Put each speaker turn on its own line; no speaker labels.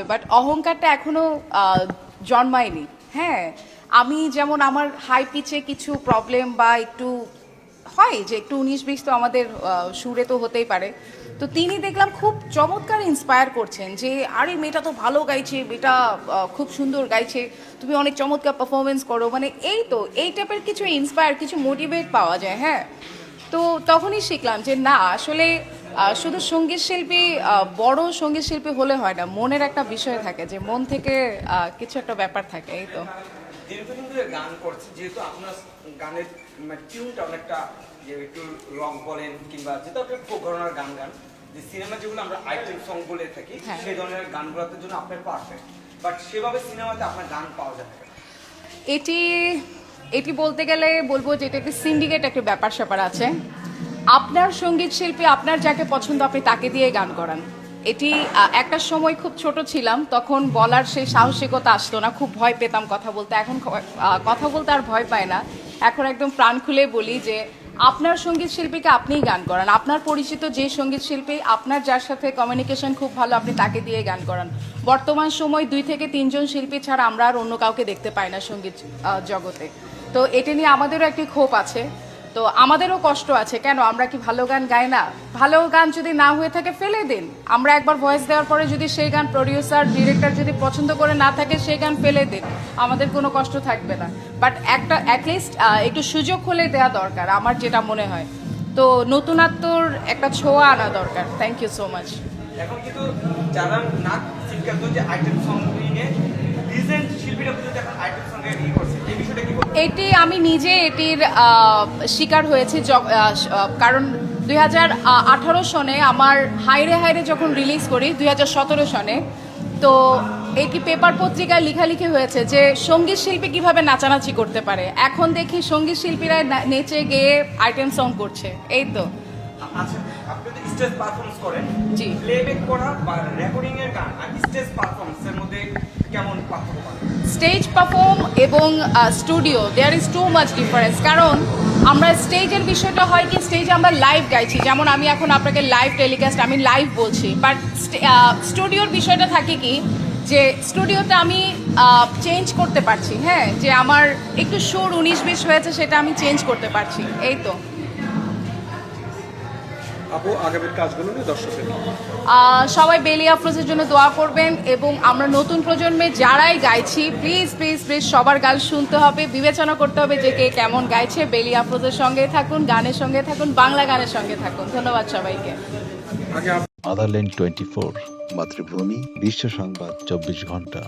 হবে, বাট অহংকারটা এখনো জন্মায়নি। হ্যাঁ, আমি যেমন আমার হাই পিচে কিছু প্রবলেম বা একটু হয় যে একটু 19-20 তো আমাদের সুরে তো হতেই পারে। তো তিনি দেখলাম খুব চমৎকার ইন্সপায়ার করছেন যে আরে মেয়েটা তো ভালো গাইছে, মেয়েটা খুব সুন্দর গাইছে, তুমি অনেক চমৎকার পারফরমেন্স করো, মানে এই টাইপের কিছু ইন্সপায়ার, কিছু মোটিভেট পাওয়া যায়। হ্যাঁ, তো তখনই শিখলাম যে না আসলে শুধু সঙ্গীত শিল্পী বড় সঙ্গীত শিল্পী হলে হয় না, মনের একটা বিষয় থাকে যে মন থেকে কিছু একটা ব্যাপার থাকে। এই তো
দীর্ঘদিন ধরে গান করছে, যেহেতু আপনার গানের টিউনটা অনেকটা যে একটু রক বলেন কিংবা যেহেতু আপনি ফোক ঘরানার গান গান, যে সিনেমা যেগুলো আমরা আইটেম সং বলে থাকি সেই ধরনের গানগুলোর জন্য আপনার পারফেক্ট, বাট সেভাবে সিনেমাতে আপনার গান পাওয়া যায় না।
এটি বলতে গেলে বলবো যে এটা একটা সিন্ডিকেট একটা ব্যাপার স্যাপার আছে। আপনার সঙ্গীত শিল্পী আপনার যাকে পছন্দ আপনি তাকে দিয়ে গান করান। এটি একটা সময় খুব ছোট ছিলাম, তখন বলার সেই সাহসিকতা আসতো না, খুব ভয় পেতাম কথা বলতে। এখন কথা বলতে আর ভয় পায় না, এখন একদম প্রাণ খুলে বলি যে আপনার সঙ্গীত শিল্পীকে আপনিই গান করান। আপনার পরিচিত যে সঙ্গীত শিল্পী, আপনার যার সাথে কমিউনিকেশন খুব ভালো, আপনি তাকে দিয়ে গান করান। বর্তমান সময় 2 থেকে 3 জন শিল্পী ছাড়া আমরা আর অন্য কাউকে দেখতে পাই না সঙ্গীত জগতে। তো এটা নিয়ে আমাদেরও একটি ক্ষোভ আছে, তো আমাদেরও কষ্ট আছে। কেন আমরা কি ভালো গান গাই না? ভালো গান যদি না হয়ে থাকে ফেলে দিন। আমরা একবার ভয়েস দেওয়ার পরে যদি সেই গান প্রডিউসার ডিরেক্টর যদি পছন্দ করে না থাকে, সেই গান ফেলে দিন, আমাদের কোনো কষ্ট থাকবে না। বাট একটা অ্যাটলিস্ট একটু সুযোগ হলে দেওয়া দরকার, আমার যেটা মনে হয়। তো নতুনত্বর একটা ছোঁয়া আনা দরকার। Thank you so much.
এখন কিন্তু যারা নাচ শিক্ষার্থী যে আইটেম সং নিয়ে রিসেন্ট শিল্পীরা কিন্তু এখন আইটেম সঙ্গে ই করছে, এই বিষয়টা কি বলবো?
এটি আমি নিজে এটির শিকার হয়েছি, কারণ 2018 সনে আমার হাইরে হাইরে যখন রিলিজ করি 2017 সনে, তো এটি পেপার পত্রিকায় লেখালেখি হয়েছে যে সঙ্গীত শিল্পী কিভাবে নাচানাচি করতে পারে। এখন দেখি সঙ্গীত শিল্পীরা নেচে গেয়ে আইটেম সং করছে। এই তো
আচ্ছা, আপনি তো স্টেজ পারফরম্যান্স করেন,
জি,
প্লেব্যাক করা বা রেকর্ডিং এর গান আর স্টেজ পারফরম্যান্সের মধ্যে কেমন পার্থক্য পান?
স্টেজ পারফর্ম এবং studio, there is too much difference. কারণ আমরা স্টেজের বিষয়টা হয় কি, স্টেজে আমরা লাইভ গাইছি, যেমন আমি এখন আপনাকে লাইভ টেলিকাস্ট, আমি লাইভ বলছি। বাট স্টুডিওর বিষয়টা থাকে কি, যে স্টুডিওতে আমি চেঞ্জ করতে পারছি। হ্যাঁ, যে আমার একটু সুর 19-20 হয়েছে, সেটা আমি চেঞ্জ করতে পারছি। এই তো
আপু, আগামীর কাজগুলো নিয়ে দর্শকের
সবাই বেলি আফরোজের জন্য দোয়া করবেন, এবং আমরা নতুন প্রজন্মে যারাই গাইছি প্লিজ প্লিজ প্লিজ সবার গান শুনতে হবে, বিবেচনা করতে হবে যে কে কেমন গাইছে। বেলি আফরোজের সঙ্গে থাকুন, গানের সঙ্গে থাকুন, বাংলা গানের সঙ্গে থাকুন। ধন্যবাদ সবাইকে।
আদারল্যান্ড 24, মাতৃভূমি, বিশ্ব সংবাদ 24 ঘন্টা।